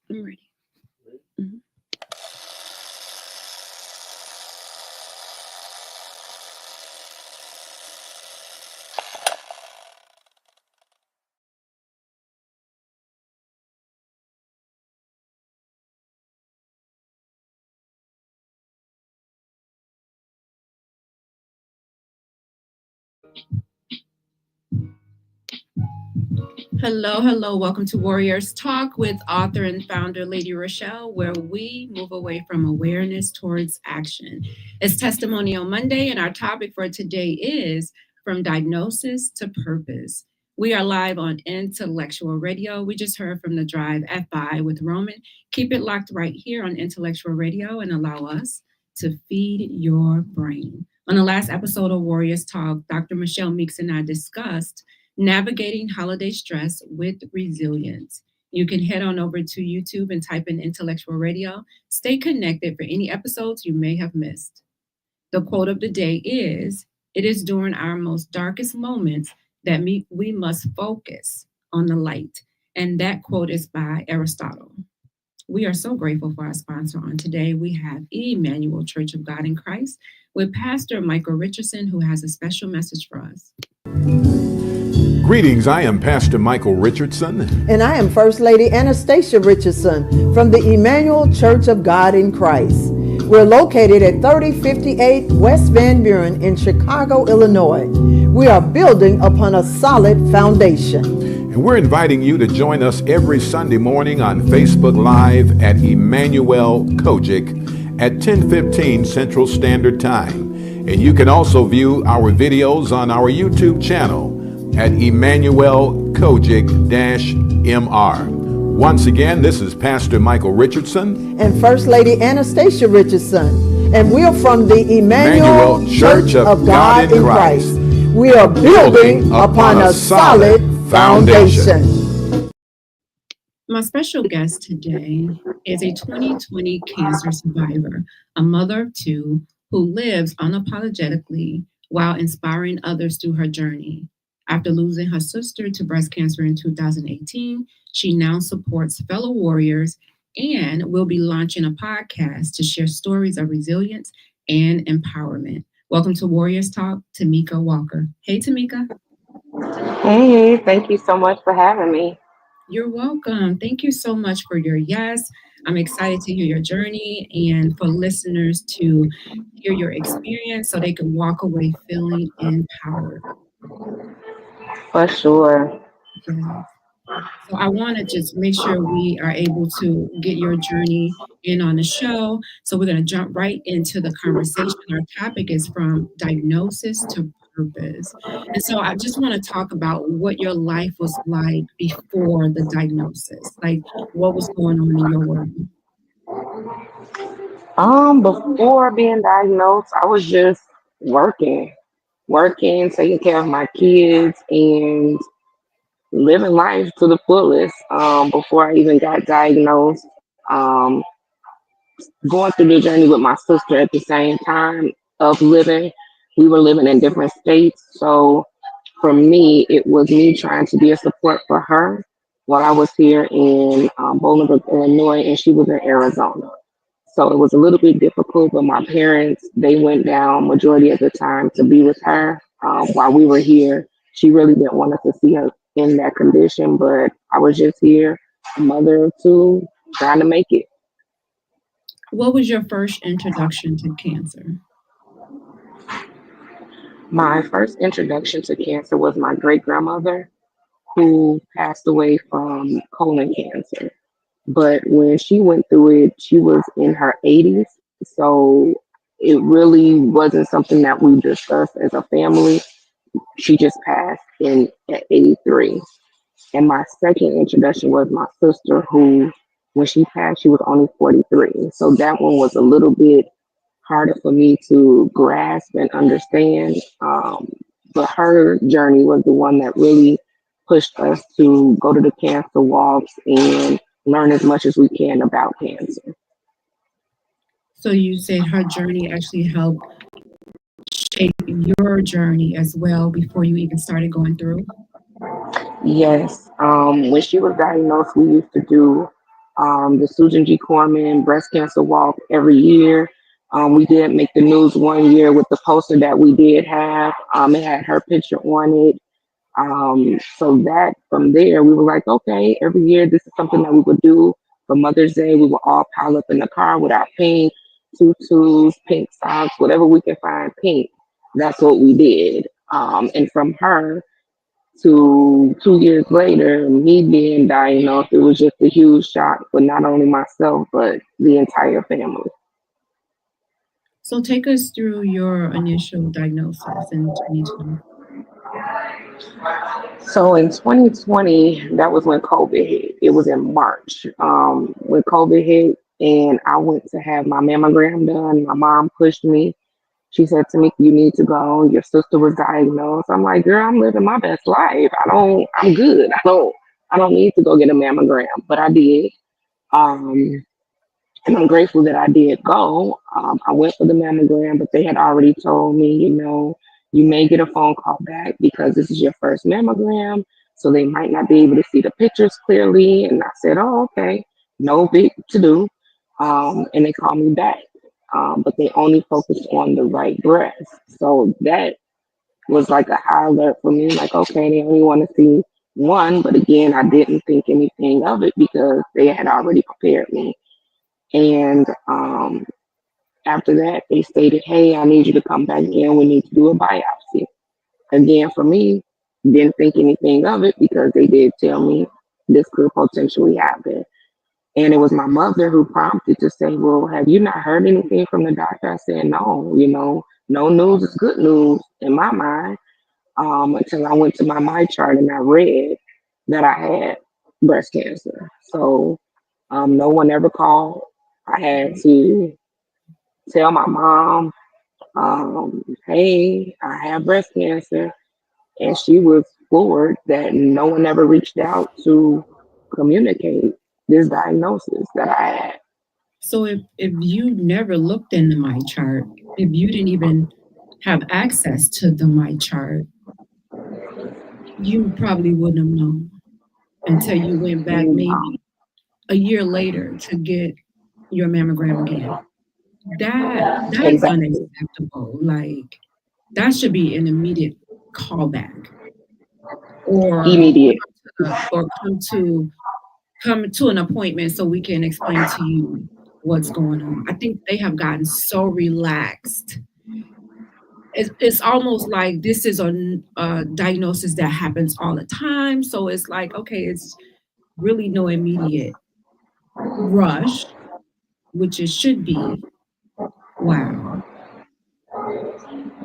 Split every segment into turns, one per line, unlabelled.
I'm ready. Mhm. Hello, hello. Welcome to Warriors Talk with author and founder Lady ReShell, where we move away from awareness towards action. It's Testimonial Monday, and our topic for today is From Diagnosis to Purpose. We are live on Intellectual Radio. We just heard from the Drive FI with Roman. Keep it locked right here on Intellectual Radio and allow us to feed your brain. On the last episode of Warriors Talk, Dr. Michelle Meeks and I discussed navigating holiday stress with resilience. You can head on over to YouTube and type in Intellectual Radio. Stay connected for any episodes you may have missed. The quote of the day is, "It is during our most darkest moments that we must focus on the light." And that quote is by Aristotle. We are so grateful for our sponsor on today. We have Emanuel Church of God in Christ with Pastor Michael Richardson, who has a special message for us.
Greetings, I am Pastor Michael Richardson.
And I am First Lady Anastasia Richardson from the Emanuel Church of God in Christ. We're located at 3058 West Van Buren in Chicago, Illinois. We are building upon a solid foundation.
And we're inviting you to join us every Sunday morning on Facebook Live at Emanuel COGIC at 10:15 Central Standard Time. And you can also view our videos on our YouTube channel at Emanuel COGIC-MR. Once again, this is Pastor Michael Richardson
and First Lady Anastasia Richardson. And we're from the Emanuel Church of God in Christ. We are building upon a solid foundation.
My special guest today is a 2020 cancer survivor, a mother of two who lives unapologetically while inspiring others through her journey. After losing her sister to breast cancer in 2018, she now supports fellow warriors and will be launching a podcast to share stories of resilience and empowerment. Welcome to Warriors Talk, Tamika Walker. Hey, Tamika.
Hey, thank you so much for having me.
You're welcome. Thank you so much for your yes. I'm excited to hear your journey and for listeners to hear your experience so they can walk away feeling empowered.
For sure.
Yes. So I want to just make sure we are able to get your journey in on the show. So we're going to jump right into the conversation. Our topic is from diagnosis to purpose. And so I just want to talk about what your life was like before the diagnosis. Like what was going on in your world?
Before being diagnosed, I was just working, taking care of my kids and living life to the fullest. Before I even got diagnosed, going through the journey with my sister at the same time of living. We were living in different states. So for me, it was me trying to be a support for her while I was here in Bolingbrook, Illinois, and she was in Arizona. So it was a little bit difficult, but my parents, they went down majority of the time to be with her while we were here. She really didn't want us to see her in that condition, but I was just here, a mother of two, trying to make it.
What was your first introduction to cancer?
My first introduction to cancer was my great grandmother who passed away from colon cancer. But when she went through it, she was in her 80s. So it really wasn't something that we discussed as a family. She just passed at 83. And my second introduction was my sister who, when she passed, she was only 43. So that one was a little bit harder for me to grasp and understand. But her journey was the one that really pushed us to go to the cancer walks and learn as much as we can about cancer.
So you said her journey actually helped shape your journey as well before you even started going through?
Yes. When she was diagnosed, we used to do the Susan G. Corman breast cancer walk every year. We did make the news one year with the poster that we did have. It had her picture on it. So that from there, we were like, okay, every year this is something that we would do for Mother's Day. We would all pile up in the car with our pink tutus, pink socks, whatever we could find pink. That's what we did. And from her to 2 years later, me being diagnosed, it was just a huge shock for not only myself, but the entire family.
So take us through your initial diagnosis in 2020.
So in 2020, that was when COVID hit. It was in March when COVID hit, and I went to have my mammogram done. My mom pushed me. She said to me, "You need to go. Your sister was diagnosed." I'm like, "Girl, I'm living my best life. I'm good. I don't need to go get a mammogram." But I did. Um, and I'm grateful that I did go. I went for the mammogram, but they had already told me, you may get a phone call back because this is your first mammogram, so they might not be able to see the pictures clearly. And I said, "Oh, okay, no big to do." And they called me back, but they only focused on the right breast. So that was like a high alert for me. Like, okay, they only want to see one, but again, I didn't think anything of it because they had already prepared me. And after that, they stated, "Hey, I need you to come back in. We need to do a biopsy." Again, for me, didn't think anything of it because they did tell me this could potentially happen. And it was my mother who prompted to say, "Well, have you not heard anything from the doctor?" I said, "No, no news is good news in my mind." Until I went to my chart and I read that I had breast cancer. So no one ever called. I had to tell my mom, "Hey, I have breast cancer." And she was floored that no one ever reached out to communicate this diagnosis that I had.
So if you never looked into my chart, if you didn't even have access to the my chart, you probably wouldn't have known until you went back maybe a year later to get your mammogram again. That's
Exactly.
unacceptable. Like that should be an immediate callback or
Immediate.
or come to an appointment so we can explain to you what's going on. I think they have gotten so relaxed. It's almost like this is a diagnosis that happens all the time. So it's like, okay, it's really no immediate rush, which it should be. Wow.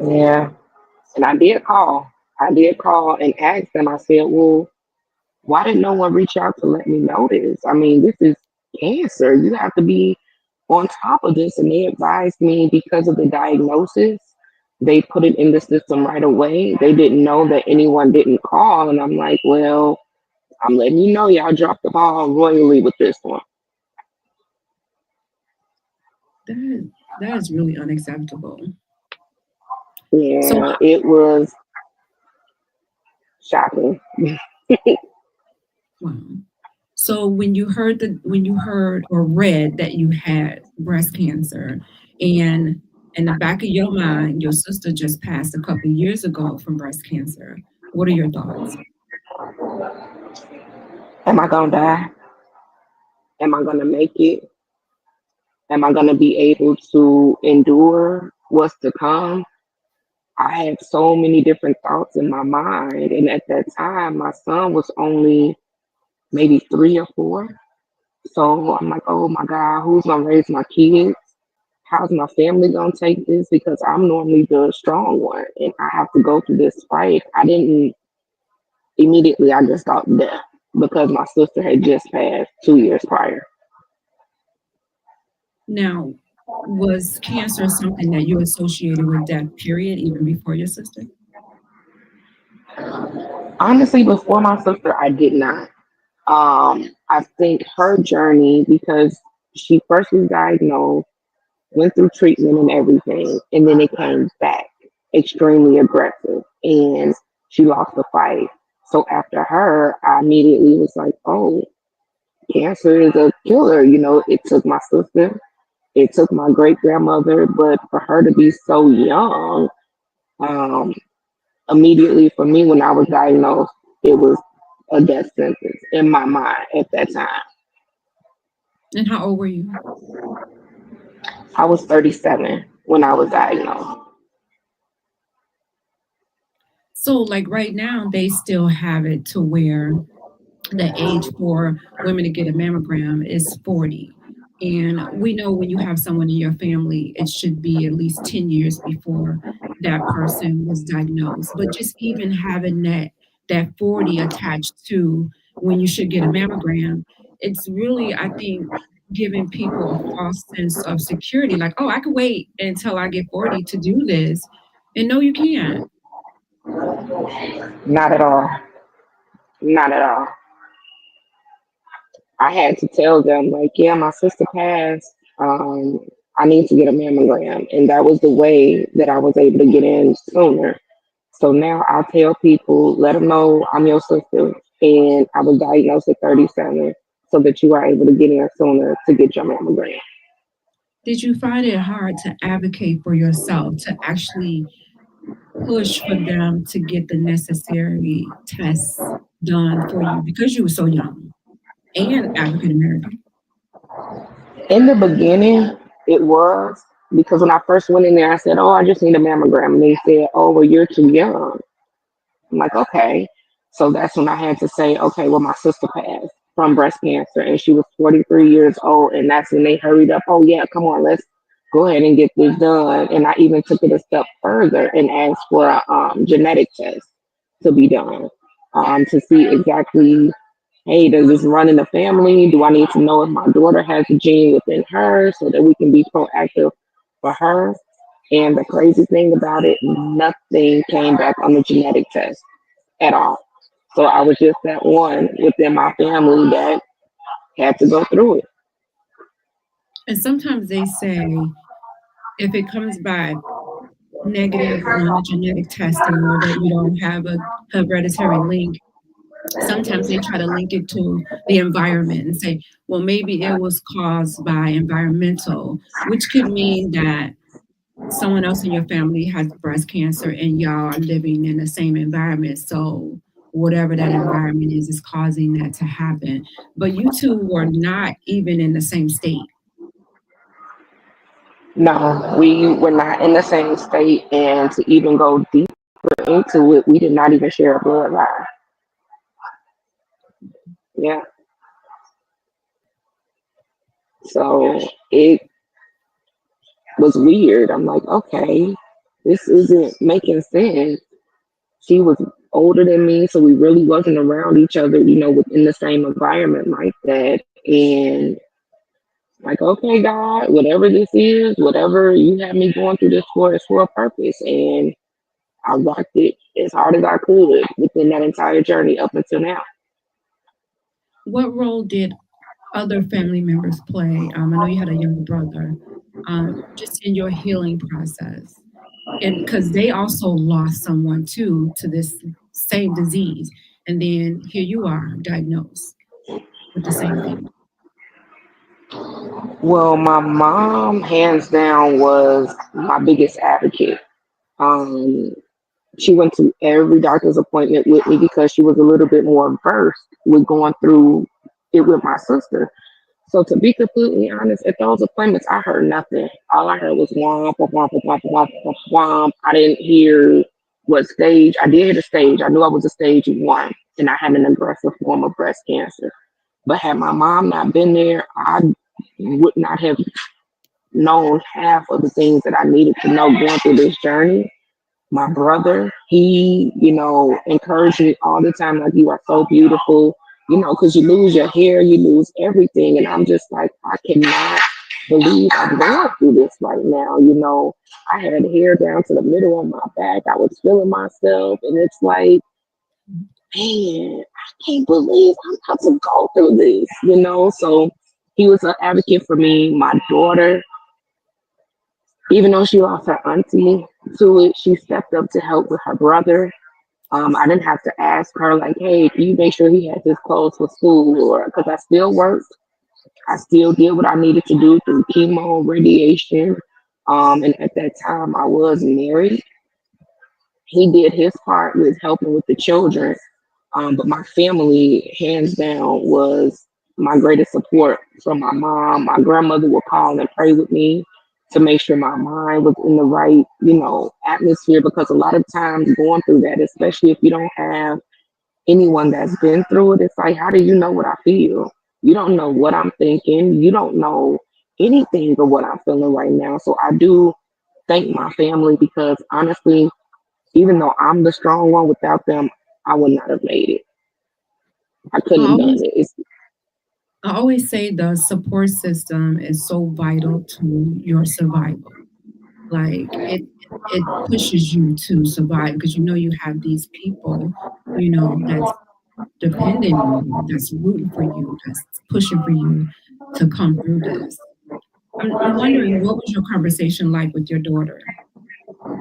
Yeah. And I did call. I did call and ask them. I said, "Well, why did no one reach out to let me know this? I mean, this is cancer. You have to be on top of this." And they advised me because of the diagnosis, they put it in the system right away. They didn't know that anyone didn't call. And I'm like, "Well, I'm letting you know, y'all dropped the ball royally with this one."
That is really unacceptable. So
Yeah, it was shocking.
wow. So when you heard or read that you had breast cancer, and in the back of your mind, your sister just passed a couple of years ago from breast cancer. What are your thoughts?
Am I going to die? Am I going to make it? Am I going to be able to endure what's to come? I had so many different thoughts in my mind. And at that time, my son was only maybe 3 or 4. So I'm like, oh my God, who's going to raise my kids? How's my family going to take this? Because I'm normally the strong one and I have to go through this fight. I didn't immediately, I just thought death because my sister had just passed 2 years prior.
Now, was cancer something that you associated with that period even before your sister?
Honestly, before my sister, I did not. I think her journey, because she first was diagnosed, went through treatment and everything, and then it came back extremely aggressive, and she lost the fight. So after her, I immediately was like, oh, cancer is a killer. It took my sister, it took my great grandmother, but for her to be so young, um, immediately for me when I was diagnosed, it was a death sentence in my mind at that time.
And how old were you?
I was 37 when I was diagnosed.
So, like right now, they still have it to where the age for women to get a mammogram is 40. And we know when you have someone in your family, it should be at least 10 years before that person was diagnosed. But just even having that 40 attached to when you should get a mammogram, it's really, I think, giving people a false sense of security. Like, oh, I could wait until I get 40 to do this. And no, you can't.
Not at all. Not at all. I had to tell them, like, yeah, my sister passed. Um, I need to get a mammogram. And that was the way that I was able to get in sooner. So now I'll tell people, let them know I'm your sister and I was diagnosed at 37 so that you are able to get in sooner to get your mammogram.
Did you find it hard to advocate for yourself, to actually push for them to get the necessary tests done for you because you were so young and African American?
In the beginning, it was because when I first went in there, I said, oh, I just need a mammogram. And they said, oh, well, you're too young. I'm like, okay. So that's when I had to say, okay, well, my sister passed from breast cancer and she was 43 years old. And that's when they hurried up. Oh, yeah, come on, let's go ahead and get this done. And I even took it a step further and asked for a genetic test to be done to see exactly, hey, does this run in the family? Do I need to know if my daughter has a gene within her so that we can be proactive for her? And the crazy thing about it, nothing came back on the genetic test at all. So I was just that one within my family that had to go through it.
And sometimes they say if it comes back negative on a genetic testing or that you don't have a hereditary link, sometimes they try to link it to the environment and say, well, maybe it was caused by environmental, which could mean that someone else in your family has breast cancer and y'all are living in the same environment. So whatever that environment is causing that to happen. But you two were not even in the same state.
No, we were not in the same state, and to even go deeper into it, we did not even share a bloodline. Yeah, so it was weird. I'm like, okay, this isn't making sense. She was older than me, so we really wasn't around each other, within the same environment like that. And like, okay, God, whatever this is, whatever you have me going through this for, is for a purpose. And I rocked it as hard as I could within that entire journey up until now.
What role did other family members play? I know you had a younger brother, just in your healing process. And because they also lost someone too to this same disease. And then here you are diagnosed with the same thing.
Well, my mom, hands down, was my biggest advocate. Um, she went to every doctor's appointment with me because she was a little bit more versed with going through it with my sister. So to be completely honest, at those appointments, I heard nothing. All I heard was womp, womp, womp, womp, womp, womp, womp. I didn't hear what stage. I did hear the stage. I knew I was a stage 1, and I had an aggressive form of breast cancer. But had my mom not been there, I would not have known half of the things that I needed to know going through this journey. My brother, he, encouraged me all the time, like, you are so beautiful, because you lose your hair, you lose everything. And I'm just like, I cannot believe I'm going through this right now. I had hair down to the middle of my back. I was feeling myself. And it's like, man, I can't believe I'm about to go through this. So he was an advocate for me. My daughter, even though she lost her auntie to it, she stepped up to help with her brother. I didn't have to ask her like, hey, can you make sure he has his clothes for school? Or because I still worked, I still did what I needed to do through chemo, radiation. And at that time, I was married. He did his part with helping with the children. But my family, hands down, was my greatest support from my mom. My grandmother would call and pray with me to make sure my mind was in the right, atmosphere. Because a lot of times going through that, especially if you don't have anyone that's been through it, it's like, how do you know what I feel? You don't know what I'm thinking. You don't know anything of what I'm feeling right now. So I do thank my family because honestly, even though I'm the strong one, without them, I would not have made it. I
I
couldn't have done
always,
it.
I always say the support system is so vital to your survival. Like it pushes you to survive because you know you have these people, that's depending on you, that's rooting for you, that's pushing for you to come through this. I'm wondering, what was your conversation like with your daughter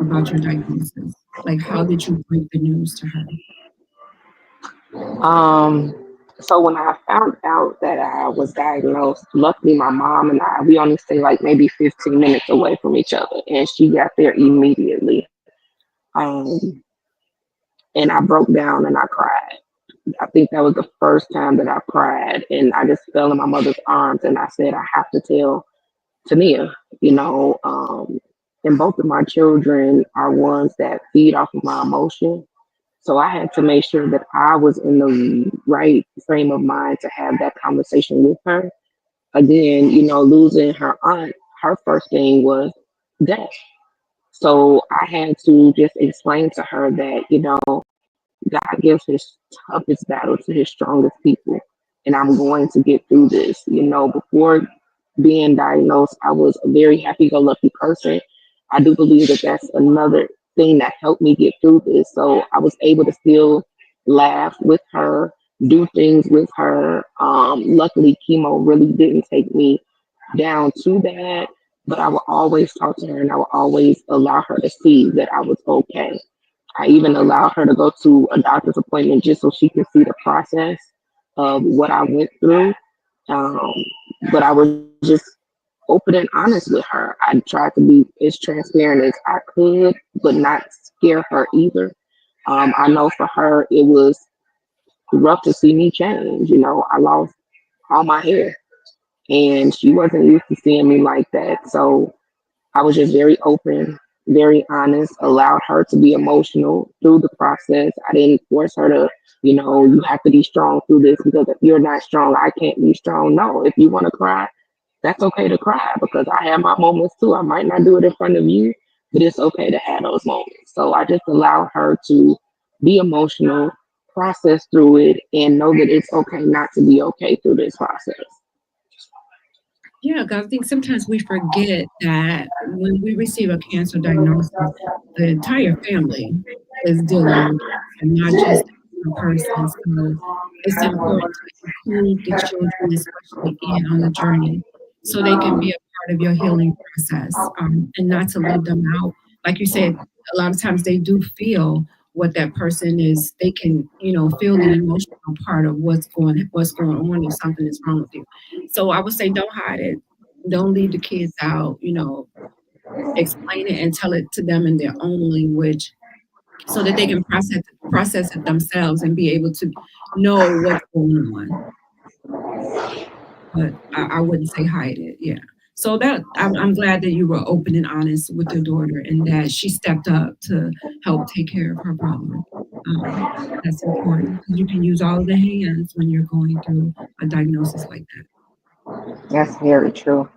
about your diagnosis? Like, how did you break the news to her?
Um, so when I found out that I was diagnosed, luckily my mom and I, we only stay like maybe 15 minutes away from each other, and she got there immediately. Um, and I broke down and I cried. I think that was the first time that I cried, and I just fell in my mother's arms, and I said, I have to tell Tania, and both of my children are ones that feed off of my emotion. So I had to make sure that I was in the right frame of mind to have that conversation with her. Again, losing her aunt, her first thing was death. So I had to just explain to her that, God gives his toughest battle to his strongest people. And I'm going to get through this. Before being diagnosed, I was a very happy go lucky person. I do believe that that's another thing that helped me get through this. So I was able to still laugh with her, do things with her. Luckily, chemo really didn't take me down too bad, but I would always talk to her and I would always allow her to see that I was okay. I even allowed her to go to a doctor's appointment just so she could see the process of what I went through. Um, but I was just open and honest with her. I tried to be as transparent as I could, but not scare her either. I know for her, it was rough to see me change. I lost all my hair, and she wasn't used to seeing me like that. So I was just very open, very honest, allowed her to be emotional through the process. I didn't force her to, you have to be strong through this because if you're not strong, I can't be strong. No, if you want to cry, that's okay to cry because I have my moments too. I might not do it in front of you, but it's okay to have those moments. So I just allow her to be emotional, process through it, and know that it's okay not to be okay through this process.
Yeah, because I think sometimes we forget that when we receive a cancer diagnosis, the entire family is dealing with it, and not just one person. So it's important to include the children, especially in on the journey, so they can be a part of your healing process, and not to leave them out. Like you said, a lot of times they do feel what that person is. They can, feel the emotional part of what's going on if something is wrong with you. So I would say don't hide it. Don't leave the kids out, explain it and tell it to them in their own language so that they can process it themselves and be able to know what's going on. But I wouldn't say hide it. Yeah. So that I'm glad that you were open and honest with your daughter and that she stepped up to help take care of her brother. That's important because you can use all of the hands when you're going through a diagnosis like that.
That's very true.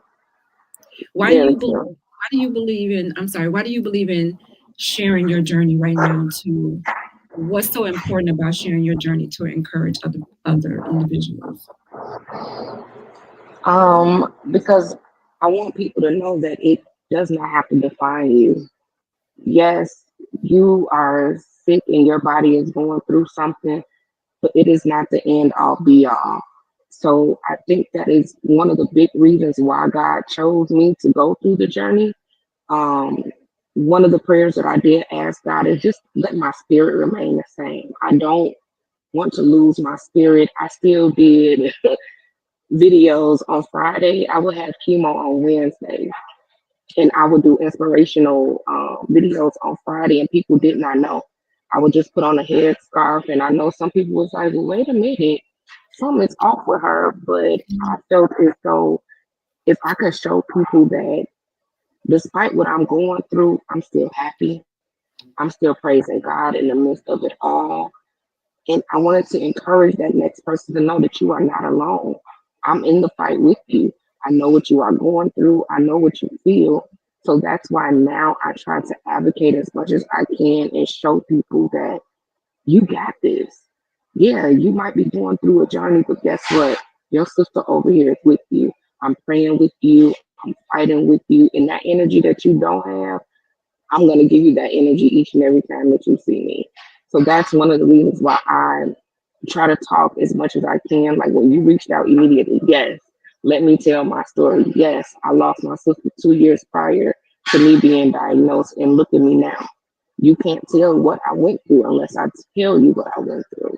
Why do
Very
you believe?
true.
Why do you believe in? I'm sorry. Why do you believe in sharing your journey right now? To what's so important about sharing your journey to encourage other individuals?
Because I want people to know that it does not have to define you. Yes, you are sick and your body is going through something, but it is not the end all be all. So I think that is one of the big reasons why God chose me to go through the journey. Um, one of the prayers that I did ask God is just let my spirit remain the same. I don't want to lose my spirit. I still did videos on Friday. I would have chemo on Wednesday, and I would do inspirational videos on Friday, and people did not know. I would just put on a headscarf, and I know some people was like, well, wait a minute, something's off with her. But I felt as though if I could show people that despite what I'm going through, I'm still happy. I'm still praising God in the midst of it all. And I wanted to encourage that next person to know that you are not alone. I'm in the fight with you. I know what you are going through. I know what you feel. So that's why now I try to advocate as much as I can and show people that you got this. Yeah, you might be going through a journey, but guess what? Your sister over here is with you. I'm praying with you. I'm fighting with you. And that energy that you don't have, I'm going to give you that energy each and every time that you see me. So that's one of the reasons why I try to talk as much as I can. Like when you reached out immediately, yes, let me tell my story. Yes, I lost my sister 2 years prior to me being diagnosed, and look at me now. You can't tell what I went through unless I tell you what I went through.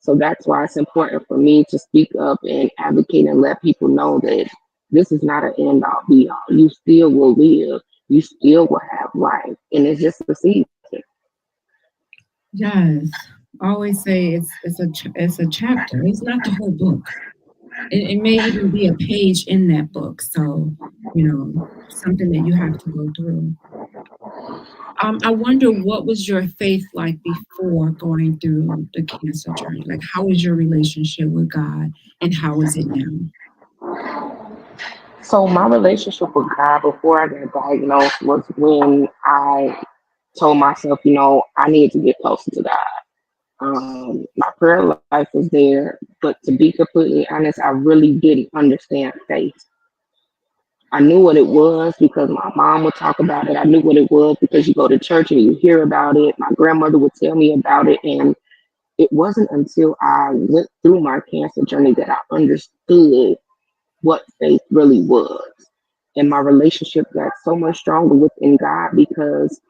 So that's why it's important for me to speak up and advocate and let people know that this is not an end all be all. You still will live. You still will have life. And it's just a season.
Yes, I always say it's a chapter. It's not the whole book. It may even be a page in that book. So, something that you have to go through. I wonder, what was your faith like before going through the cancer journey? Like, how was your relationship with God, and how is it now?
So my relationship with God before I got diagnosed was when I told myself, I need to get closer to God. My prayer life was there, but to be completely honest, I really didn't understand faith. I knew what it was because my mom would talk about it. I knew what it was because you go to church and you hear about it. My grandmother would tell me about it. And it wasn't until I went through my cancer journey that I understood what faith really was. And my relationship got so much stronger within God because,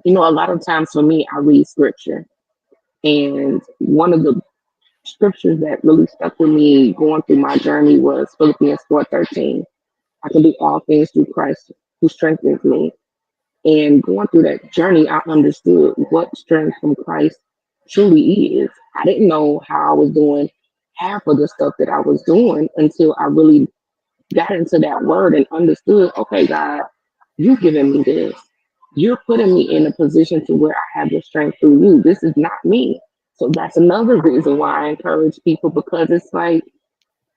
a lot of times for me, I read scripture. And one of the scriptures that really stuck with me going through my journey was Philippians 4:13. I can do all things through Christ who strengthens me. And going through that journey, I understood what strength from Christ truly is. I didn't know how I was doing half of the stuff that I was doing until I really got into that word and understood, okay, God, you've given me this. You're putting me in a position to where I have the strength through you. This is not me. So that's another reason why I encourage people, because it's like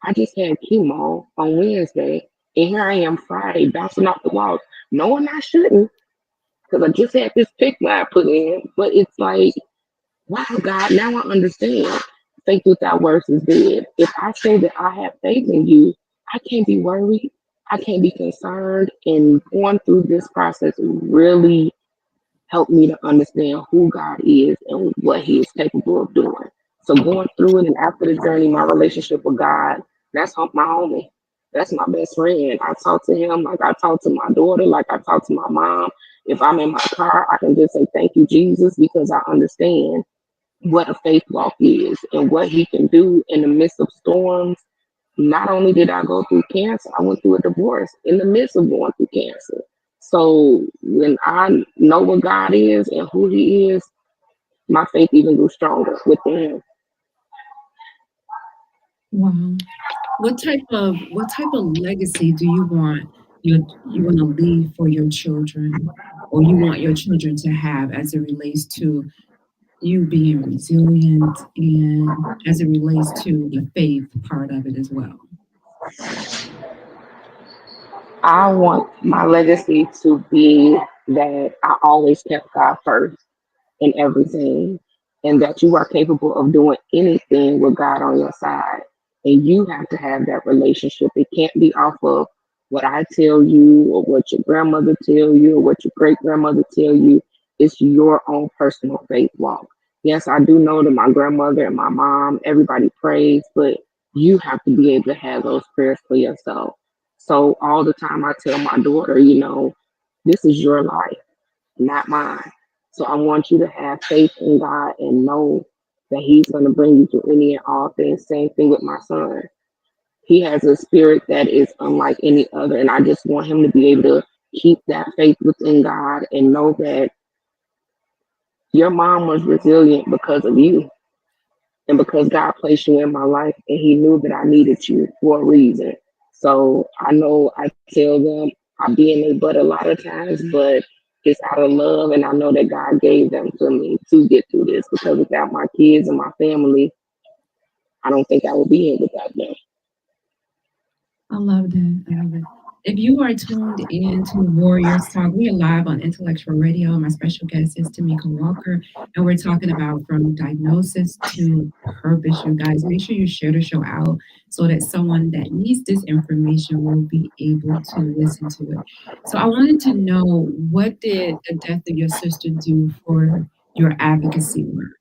I just had chemo on Wednesday, and here I am Friday bouncing off the walls, knowing I shouldn't, because I just had this pick line put in. But it's like, wow, God, now I understand. Faith without works is dead. If I say that I have faith in you, I can't be worried. I can't be concerned. And going through this process really helped me to understand who God is and what He is capable of doing. So going through it and after the journey, my relationship with God, that's my homie. That's my best friend. I talk to him like I talk to my daughter, like I talk to my mom. If I'm in my car, I can just say thank you, Jesus, because I understand what a faith walk is and what He can do in the midst of storms. Not only did I go through cancer, I went through a divorce in the midst of going through cancer. So when I know what God is and who He is, my faith even grew stronger within Him.
Wow. What type of legacy do you want to leave for your children, or you want your children to have, as it relates to you being resilient, and as it relates to the faith part of it as well?
I want my legacy to be that I always kept God first in everything, and that you are capable of doing anything with God on your side. And you have to have that relationship. It can't be off of what I tell you or what your grandmother tell you or what your great grandmother tell you. It's your own personal faith walk. Yes, I do know that my grandmother and my mom, everybody prays, but you have to be able to have those prayers for yourself. So all the time I tell my daughter, this is your life. not mine. So I want you to have faith in God and know that He's going to bring you through any and all things. Same thing with my son. He has a spirit that is unlike any other, and I just want him to be able to keep that faith within God and know that your mom was resilient because of you and because God placed you in my life and He knew that I needed you for a reason. So I know I tell them I be in their butt a lot of times, but it's out of love, and I know that God gave them to me to get through this, because without my kids and my family, I don't think I would be here without them.
I love that. I love it. If you are tuned in to Warriors Talk, we are live on Intellectual Radio. My special guest is Tamika Walker, and we're talking about from diagnosis to purpose. You guys, make sure you share the show out so that someone that needs this information will be able to listen to it. So I wanted to know, what did the death of your sister do for your advocacy work?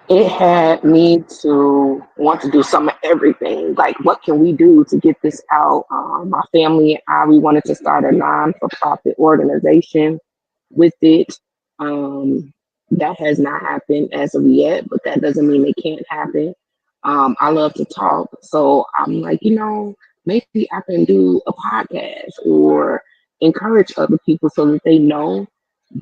It had me to want to do some of everything. Like, what can we do to get this out? My family and I, we wanted to start a non-for-profit organization with it. That has not happened as of yet, but that doesn't mean it can't happen. I love to talk, so I'm like, maybe I can do a podcast or encourage other people so that they know.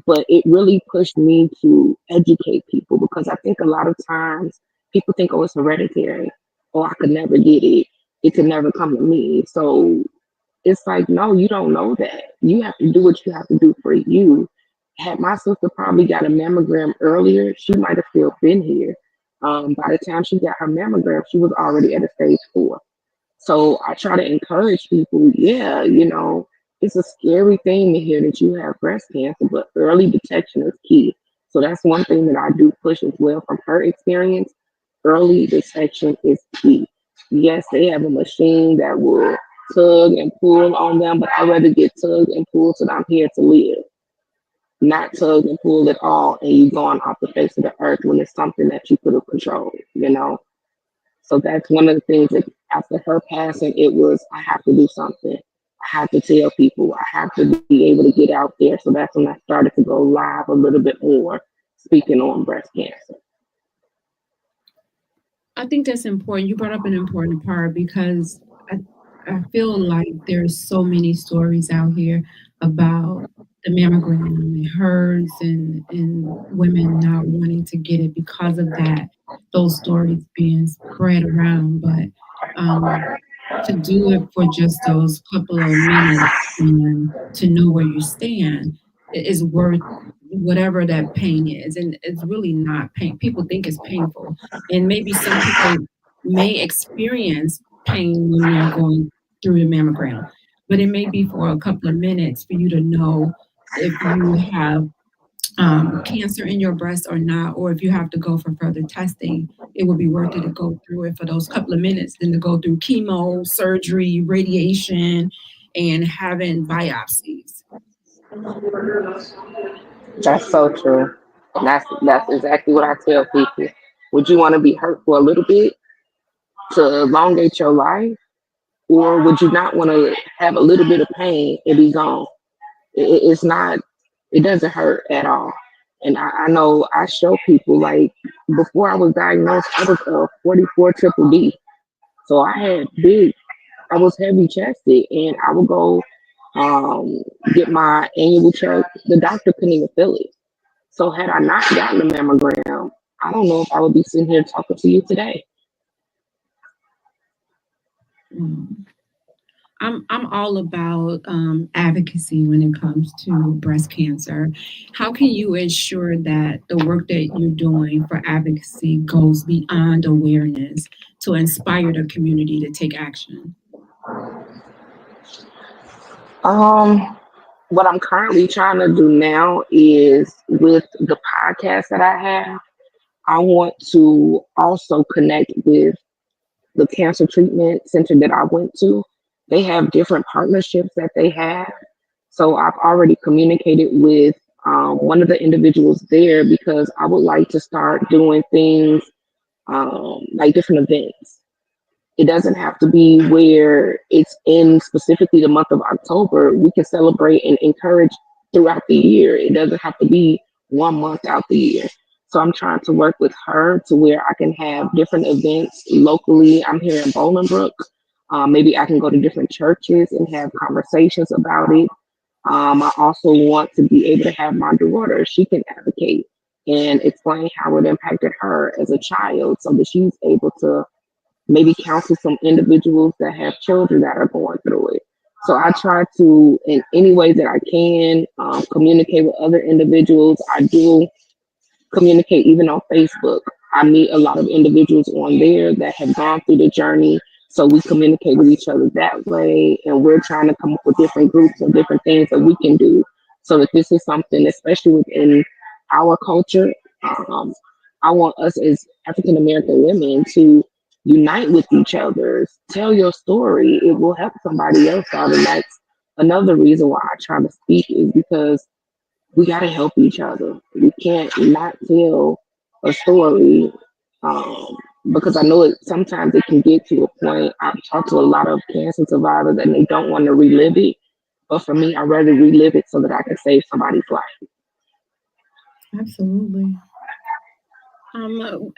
But it really pushed me to educate people, because I think a lot of times people think, oh, it's hereditary. Oh, I could never get it. It could never come to me. So it's like, no, you don't know that. You have to do what you have to do for you. Had my sister probably got a mammogram earlier, she might have still been here. By the time she got her mammogram, she was already at a stage 4. So I try to encourage people, yeah, it's a scary thing to hear that you have breast cancer, but early detection is key. So that's one thing that I do push as well from her experience. Early detection is key. Yes, they have a machine that will tug and pull on them, but I'd rather get tugged and pulled so that I'm here to live, not tug and pull at all, and you going off the face of the earth when it's something that you could have controlled. So that's one of the things that after her passing, it was, I have to do something. I have to tell people. I have to be able to get out there. So that's when I started to go live a little bit more, speaking on breast cancer.
I think that's important. You brought up an important part, because I feel like there's so many stories out here about the mammogram and HERS, and women not wanting to get it because of that, those stories being spread around. But to do it for just those couple of minutes and to know where you stand is worth whatever that pain is. And it's really not pain. People think it's painful. And maybe some people may experience pain when they're going through the mammogram, but it may be for a couple of minutes for you to know if you have cancer in your breast or not, or if you have to go for further testing. It would be worth it to go through it for those couple of minutes than to go through chemo, surgery, radiation, and having biopsies.
That's so true. That's exactly what I tell people. Would you want to be hurt for a little bit to elongate your life? Or would you not want to have a little bit of pain and be gone? It's not, it doesn't hurt at all. And I know I show people, like, before I was diagnosed, I was 44 triple D. So I was heavy chested, and I would go get my annual check. The doctor couldn't even feel it. So had I not gotten the mammogram, I don't know if I would be sitting here talking to you today.
Mm. I'm all about advocacy when it comes to breast cancer. How can you ensure that the work that you're doing for advocacy goes beyond awareness to inspire the community to take action?
What I'm currently trying to do now is, with the podcast that I have, I want to also connect with the cancer treatment center that I went to. They have different partnerships that they have. So I've already communicated with one of the individuals there, because I would like to start doing things like different events. It doesn't have to be where it's in specifically the month of October. We can celebrate and encourage throughout the year. It doesn't have to be 1 month out the year. So I'm trying to work with her to where I can have different events locally. I'm here in Bolingbrook. Maybe I can go to different churches and have conversations about it. I also want to be able to have my daughter, she can advocate and explain how it impacted her as a child so that she's able to maybe counsel some individuals that have children that are going through it. So I try to, in any way that I can, communicate with other individuals. I do communicate even on Facebook. I meet a lot of individuals on there that have gone through the journey. So we communicate with each other that way. And we're trying to come up with different groups and different things that we can do so that this is something, especially within our culture. Um, I want us as African American women to unite with each other, tell your story. It will help somebody else out. And that's another reason why I try to speak is because we got to help each other. We can't not tell a story um, because I know it sometimes it can get to a point. I've talked to a lot of cancer survivors and they don't want to relive it. But for me, I'd rather relive it so that I can save somebody's life.
Absolutely.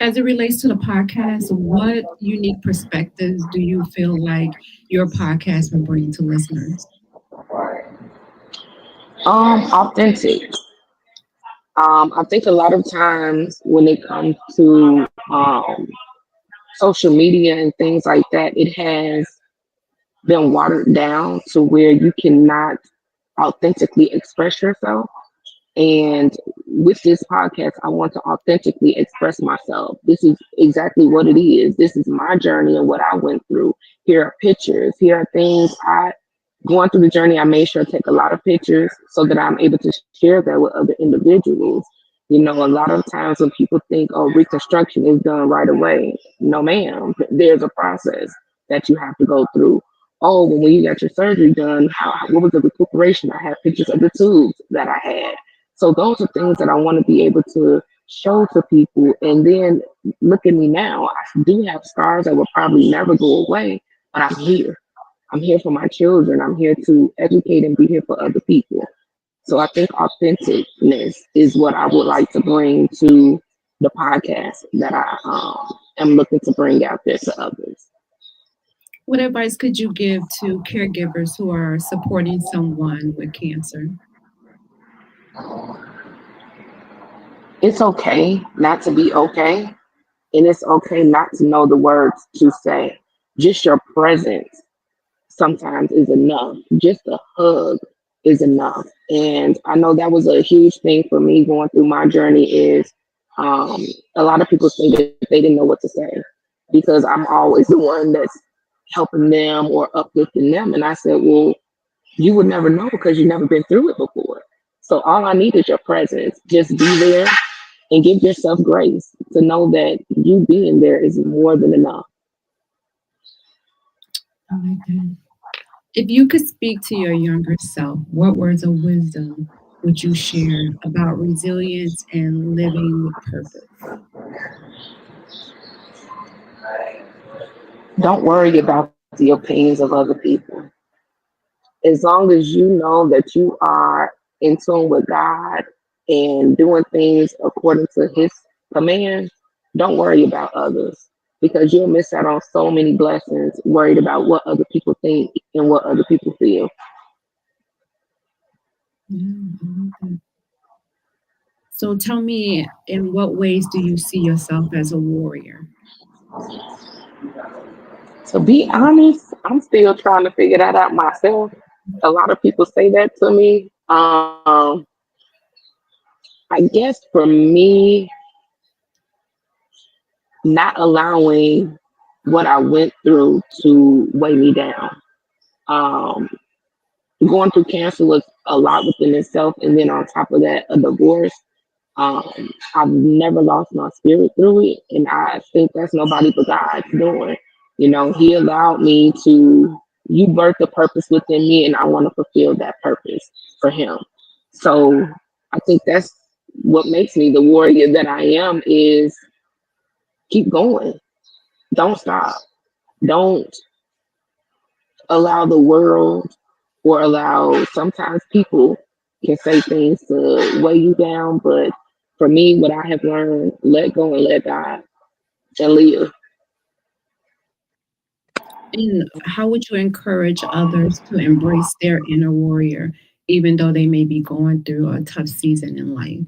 As it relates to the podcast, what unique perspectives do you feel like your podcast will bring to listeners?
Authentic. I think a lot of times when it comes to social media and things like that, it has been watered down to where you cannot authentically express yourself. And with this podcast, I want to authentically express myself. This is exactly what it is. This is my journey and what I went through. Here are pictures. Here are things going through the journey. I made sure to take a lot of pictures so that I'm able to share that with other individuals. You know, a lot of times when people think, oh, reconstruction is done right away. No, ma'am. There's a process that you have to go through. Oh, when you got your surgery done, what was the recuperation? I have pictures of the tubes that I had. So those are things that I want to be able to show to people. And then look at me now. I do have scars that will probably never go away, but I'm here. I'm here for my children. I'm here to educate and be here for other people. So I think authenticness is what I would like to bring to the podcast that I am looking to bring out there to others.
What advice could you give to caregivers who are supporting someone with cancer?
It's okay not to be okay, and it's okay not to know the words to say. Just your presence sometimes is enough. Just a hug is enough. And I know that was a huge thing for me going through my journey is a lot of people say that they didn't know what to say because I'm always the one that's helping them or uplifting them. And I said, well, you would never know because you've never been through it before. So all I need is your presence. Just be there and give yourself grace to know that you being there is more than enough.
I like that. If you could speak to your younger self, what words of wisdom would you share about resilience and living with purpose?
Don't worry about the opinions of other people. As long as you know that you are in tune with God and doing things according to His command, don't worry about others because you'll miss out on so many blessings worried about what other people think and what other people feel.
Yeah, I like that. So tell me, in what ways do you see yourself as a warrior?
To be honest, I'm still trying to figure that out myself. A lot of people say that to me. I guess for me, not allowing what I went through to weigh me down. Um, Going through cancer was a lot within itself, and then on top of that, a divorce. I've never lost my spirit through it, and I think that's nobody but God's doing. You know, He allowed me to. You birthed a purpose within me, and I want to fulfill that purpose for Him. So I think that's what makes me the warrior that I am. Is keep going, don't stop. Don't allow the world or allow, sometimes people can say things to weigh you down, but for me, what I have learned, let go and let God and live.
And how would you encourage others to embrace their inner warrior, even though they may be going through a tough season in life?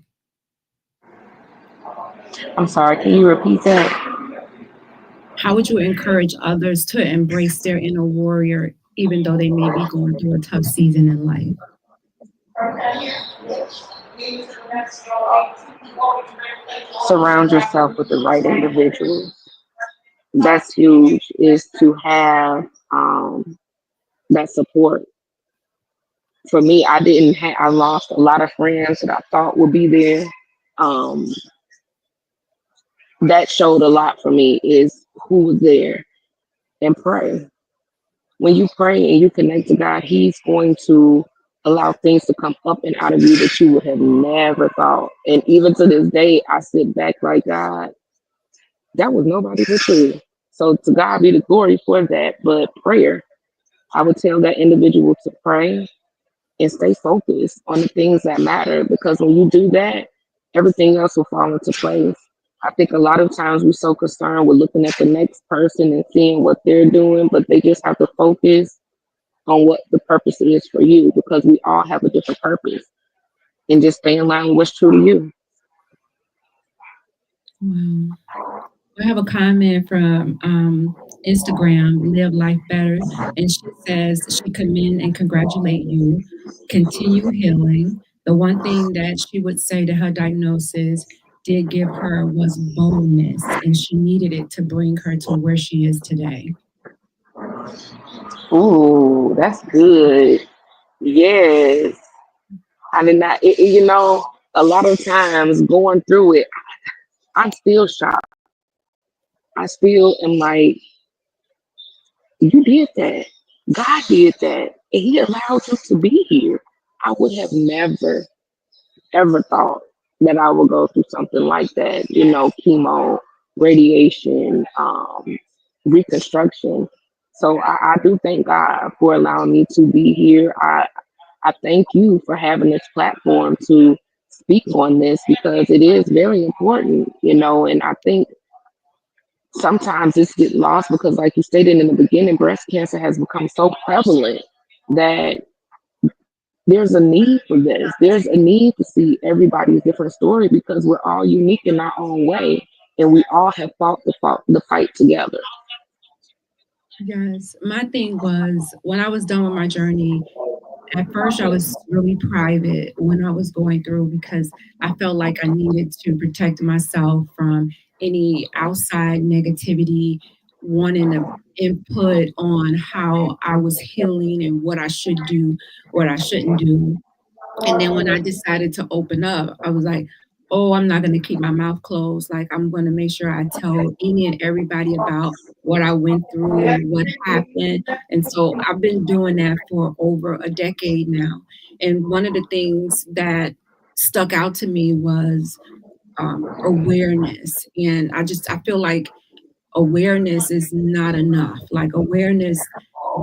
I'm sorry, can you repeat that?
How would you encourage others to embrace their inner warrior, even though they may be going through a tough season in life?
Surround yourself with the right individuals. That's huge, is to have that support. For me, I lost a lot of friends that I thought would be there. Um, that showed a lot for me, is who was there. And pray. When you pray and you connect to God, He's going to allow things to come up and out of you that you would have never thought. And even to this day, I sit back like, God, that was nobody but you. So to God be the glory for that. But prayer, I would tell that individual to pray and stay focused on the things that matter, because when you do that, everything else will fall into place. I think a lot of times we're so concerned with looking at the next person and seeing what they're doing, but they just have to focus on what the purpose is for you, because we all have a different purpose, and just stay in line with what's true to you.
Wow. I have a comment from Instagram, Live Life Better, and she says she commend and congratulate you. Continue healing. The one thing that she would say to her diagnosis did give her was boldness, and she needed it to bring her to where she is today.
Ooh, that's good. Yes. I did not, a lot of times going through it, I'm still shocked. I still am like, you did that. God did that. And He allowed you to be here. I would have never, ever thought that I would go through something like that, chemo, radiation, reconstruction. So I do thank God for allowing me to be here. I thank you for having this platform to speak on this, because it is very important, and I think sometimes this gets lost because, like you stated in the beginning, breast cancer has become so prevalent that there's a need for this. There's a need to see everybody's different story, because we're all unique in our own way, and we all have fought the fight together.
Yes, my thing was when I was done with my journey, at first I was really private when I was going through because I felt like I needed to protect myself from any outside negativity, wanting to input on how I was healing and what I should do, what I shouldn't do. And then when I decided to open up, I was like, oh, I'm not going to keep my mouth closed. Like, I'm going to make sure I tell any and everybody about what I went through, what happened. And so I've been doing that for over a decade now. And one of the things that stuck out to me was awareness. And I feel like awareness is not enough. Like awareness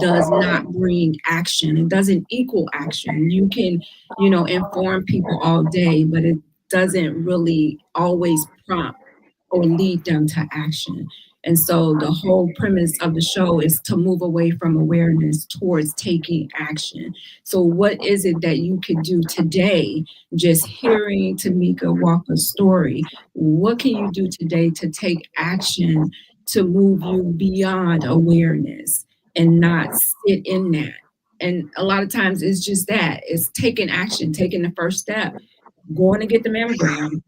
does not bring action. It doesn't equal action. You can, inform people all day, but it doesn't really always prompt or lead them to action. And so the whole premise of the show is to move away from awareness towards taking action. So what is it that you could do today, just hearing Tamika Walker's story? What can you do today to take action to move you beyond awareness and not sit in that? And a lot of times it's just that, it's taking action, taking the first step, going to get the mammogram,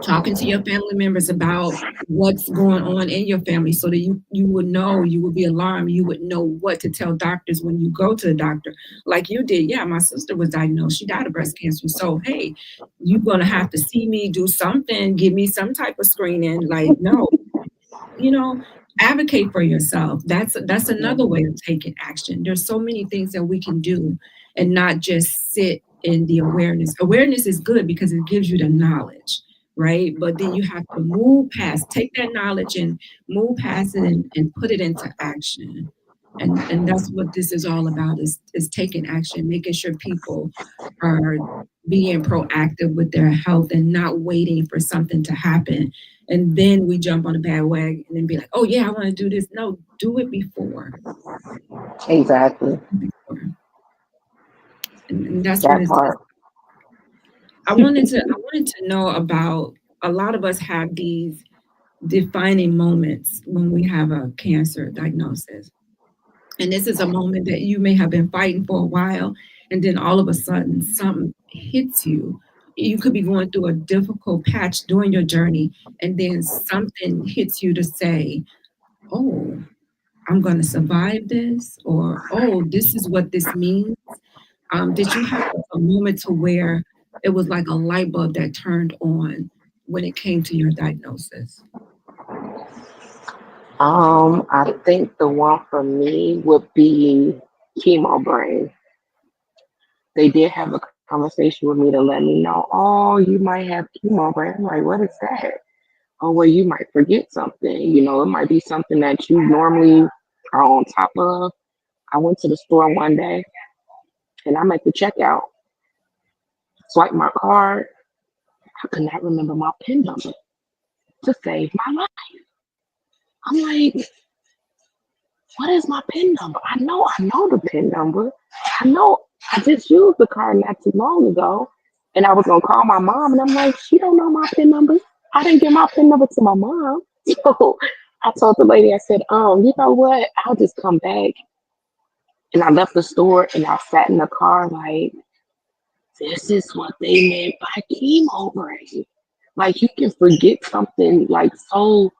talking to your family members about what's going on in your family so that you would know, you would be alarmed, you would know what to tell doctors when you go to the doctor, like you did. Yeah, my sister was diagnosed, she died of breast cancer, so hey, you're going to have to see me do something, give me some type of screening. Like, no, you know, advocate for yourself. That's another way of taking action. There's so many things that we can do and not just sit in the awareness. Awareness is good because it gives you the knowledge, right? But then you have to move past, take that knowledge and move past it and put it into action. And that's what this is all about is taking action, making sure people are being proactive with their health and not waiting for something to happen. And then we jump on a bad wagon and then be like, oh yeah, I want to do this. No, do it before.
Exactly.
And that's what
That
it's.
part.
I wanted to know about, a lot of us have these defining moments when we have a cancer diagnosis. And this is a moment that you may have been fighting for a while, and then all of a sudden something hits you. You could be going through a difficult patch during your journey, and then something hits you to say, oh, I'm going to survive this, or oh, this is what this means. Did you have a moment to where it was like a light bulb that turned on when it came to your diagnosis?
I think the one for me would be chemo brain. They did have a conversation with me to let me know, oh, you might have chemo brain. I'm like, what is that? Oh, well, you might forget something. You know, it might be something that you normally are on top of. I went to the store one day and I'm at the checkout, swipe my card. I could not remember my PIN number to save my life. I'm like, what is my PIN number? I know the PIN number. I know I just used the card not too long ago. And I was gonna call my mom and I'm like, she don't know my PIN number. I didn't give my PIN number to my mom. So I told the lady, I said, you know what? I'll just come back. And I left the store and I sat in the car like, this is what they meant by chemo brain. Like you can forget something like so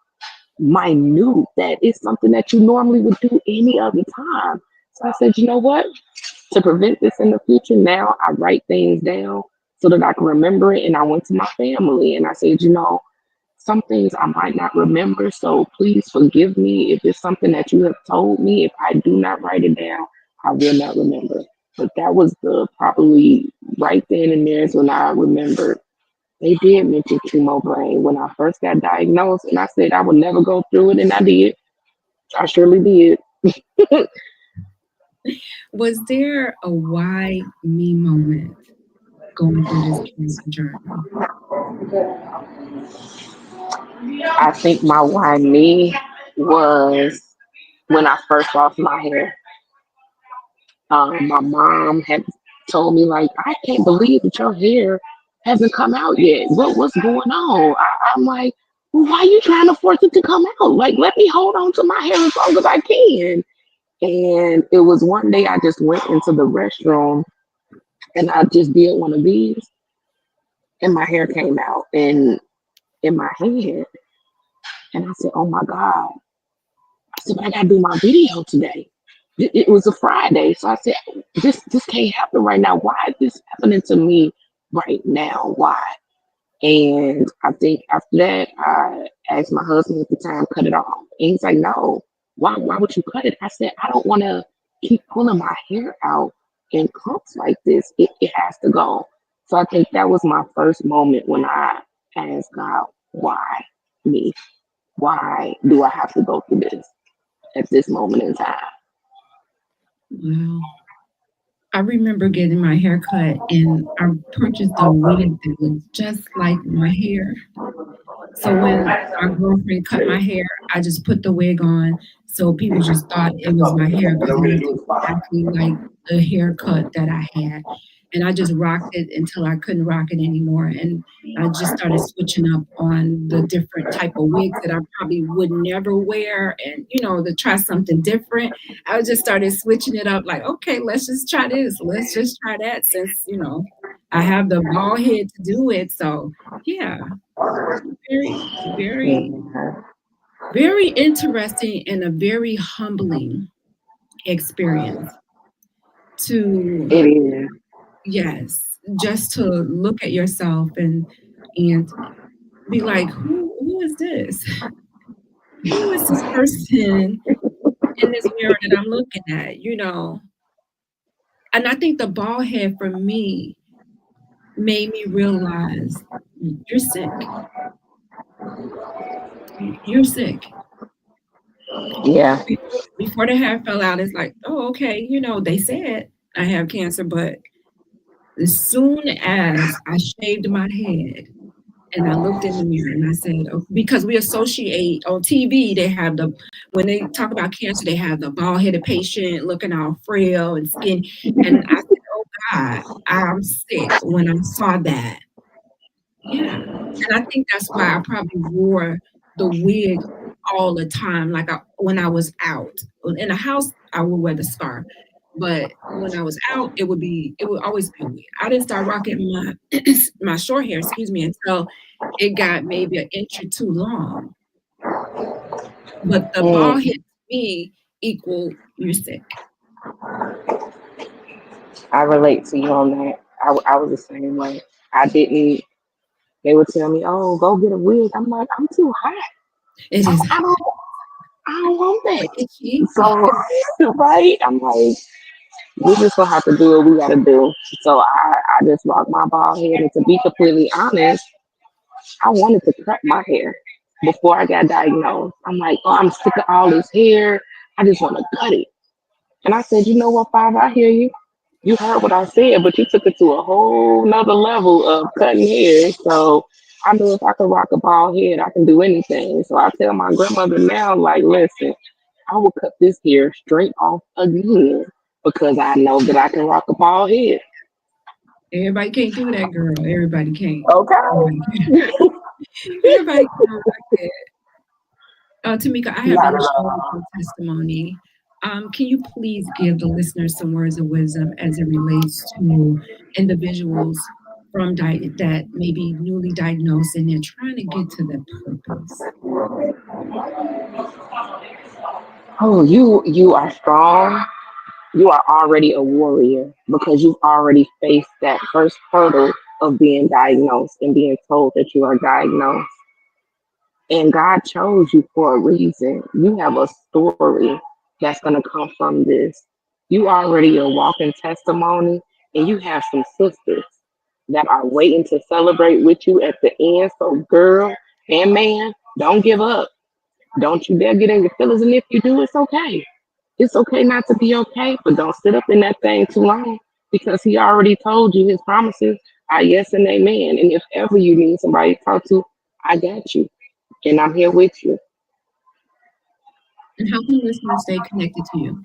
minute that it's something that you normally would do any other time. So I said, you know what? To prevent this in the future, now I write things down so that I can remember it. And I went to my family and I said, you know, some things I might not remember. So please forgive me if it's something that you have told me. If I do not write it down, I will not remember. But that was the probably right then and there is when I remembered. They did mention chemo brain when I first got diagnosed, and I said I would never go through it, and I did. I surely did.
Was there a why me moment going through this cancer journey?
I think my why me was when I first lost my hair. My mom had told me like, I can't believe that your hair hasn't come out yet. What's going on? I'm like, well, why are you trying to force it to come out? Like, let me hold on to my hair as long as I can. And it was one day I just went into the restroom and I just did one of these, and my hair came out and in my head. And I said, oh my God. I said, but I gotta do my video today. It was a Friday. So I said, this can't happen right now. Why is this happening to me right now? Why? And I think after that, I asked my husband at the time, cut it off. And he's like, no, why would you cut it? I said, I don't want to keep pulling my hair out in clumps like this. It has to go. So I think that was my first moment when I asked God, why me? Why do I have to go through this at this moment in time?
Wow. I remember getting my hair cut and I purchased a wig that was just like my hair. So when my girlfriend cut my hair, I just put the wig on. So people just thought it was my hair because it looked exactly like the haircut that I had. And I just rocked it until I couldn't rock it anymore. And I just started switching up on the different type of wigs that I probably would never wear. And, to try something different, I just started switching it up like, okay, let's just try this. Let's just try that since, I have the bald head to do it. So, yeah, very, very, very interesting and a very humbling experience to,
It is.
yes, just to look at yourself and be like, who is this? Who is this person in this mirror that I'm looking at? And I think the bald head for me made me realize you're sick. You're sick.
Yeah.
Before the hair fell out, it's like, oh, okay, they said I have cancer, but as soon as I shaved my head and I looked in the mirror and I said, oh, because we associate on TV, when they talk about cancer, they have the bald headed patient looking all frail and skinny. And I said, oh God, I'm sick when I saw that. Yeah. And I think that's why I probably wore the wig all the time. Like when I was out in the house, I would wear the scarf. But when I was out, it would always be a wig. I didn't start rocking my my short hair, excuse me, until it got maybe an inch or two long. But the bald head to me equal you're sick.
I relate to you on that. I was the same way. They would tell me, "Oh, go get a wig." I'm like, "I'm too hot.
It is
I don't want that."
itchy.
So, right? I'm like, we just gonna have to do what we gotta do. So I just rock my bald head. And to be completely honest, I wanted to cut my hair before I got diagnosed. I'm like, oh, I'm sick of all this hair. I just want to cut it. And I said, you know what, Five, I hear you. You heard what I said, but you took it to a whole nother level of cutting hair. So I knew if I could rock a bald head, I can do anything. So I tell my grandmother now, like, listen, I will cut this hair straight off again because I know that I can rock a bald head.
Everybody can't do that, girl. Everybody can't.
Okay.
Everybody can't rock that. Tamika, I have
Not at
enjoyed
all.
your testimony. Can you please give the listeners some words of wisdom as it relates to individuals that may be newly diagnosed and they're trying to get to their purpose?
Oh, you are strong. You are already a warrior because you've already faced that first hurdle of being diagnosed and being told that you are diagnosed. And God chose you for a reason. You have a story that's going to come from this. You already a walking testimony, and you have some sisters that are waiting to celebrate with you at the end. So, girl and man, don't give up. Don't you dare get in your feelings. And if you do, it's okay. It's okay not to be okay, but don't sit up in that thing too long because he already told you his promises are yes and amen. And if ever you need somebody to talk to, I got you and I'm here with you.
And how can listeners stay connected to you?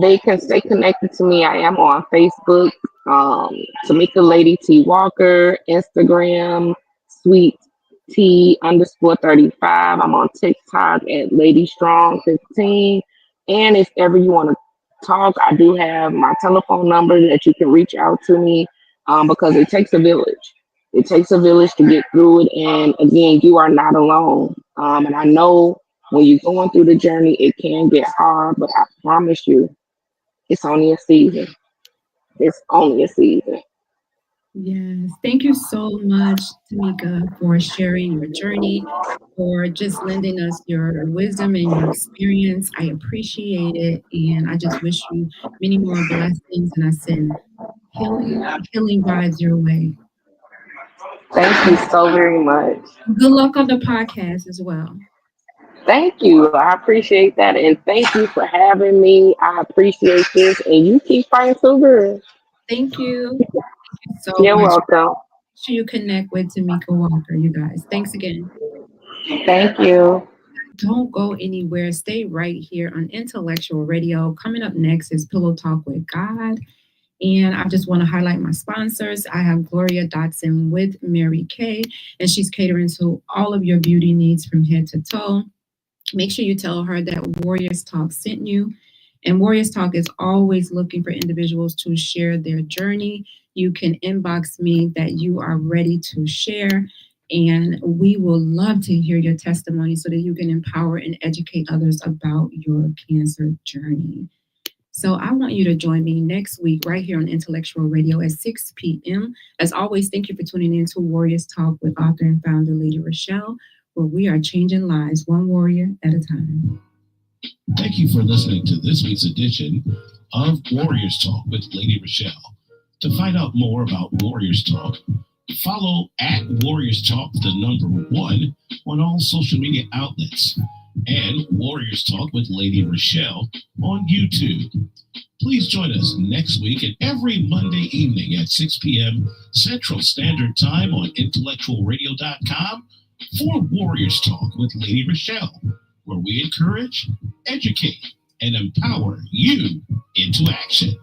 They can stay connected to me. I am on Facebook, Tamika Lady T Walker, Instagram, Sweet T underscore 35. I'm on TikTok at Lady Strong 15. And if ever you want to talk, I do have my telephone number that you can reach out to me because it takes a village. It takes a village to get through it. And again, you are not alone. And I know when you're going through the journey, it can get hard, but I promise you, it's only a season. It's only a season.
Yes. Thank you so much, Tamika, for sharing your journey, for just lending us your wisdom and your experience. I appreciate it. And I just wish you many more blessings. And I send healing vibes your way.
Thank you so very much.
Good luck on the podcast as well.
Thank you. I appreciate that. And thank you for having me. I appreciate this. And you keep fighting so good.
Thank you. Thank you so
You're
much.
welcome.
Make sure you connect with Tamika Walker, you guys. Thanks again.
Thank you.
Don't go anywhere. Stay right here on Intellectual Radio. Coming up next is Pillow Talk with God. And I just want to highlight my sponsors. I have Gloria Dotson with Mary Kay, and she's catering to all of your beauty needs from head to toe. Make sure you tell her that Warriors Talk sent you. And Warriors Talk is always looking for individuals to share their journey. You can inbox me that you are ready to share. And we will love to hear your testimony so that you can empower and educate others about your cancer journey. So I want you to join me next week right here on Intellectual Radio at 6 p.m. As always, thank you for tuning in to Warriors Talk with author and founder Lady ReShell, where we are changing lives one warrior at a time.
Thank you for listening to this week's edition of Warriors Talk with Lady ReShell. To find out more about Warriors Talk, follow at Warriors Talk, the number 1, on all social media outlets, and Warriors Talk with Lady ReShell on YouTube. Please join us next week and every Monday evening at 6 p.m. Central Standard Time on intellectualradio.com for Warriors Talk with Lady ReShell, where we encourage, educate, and empower you into action.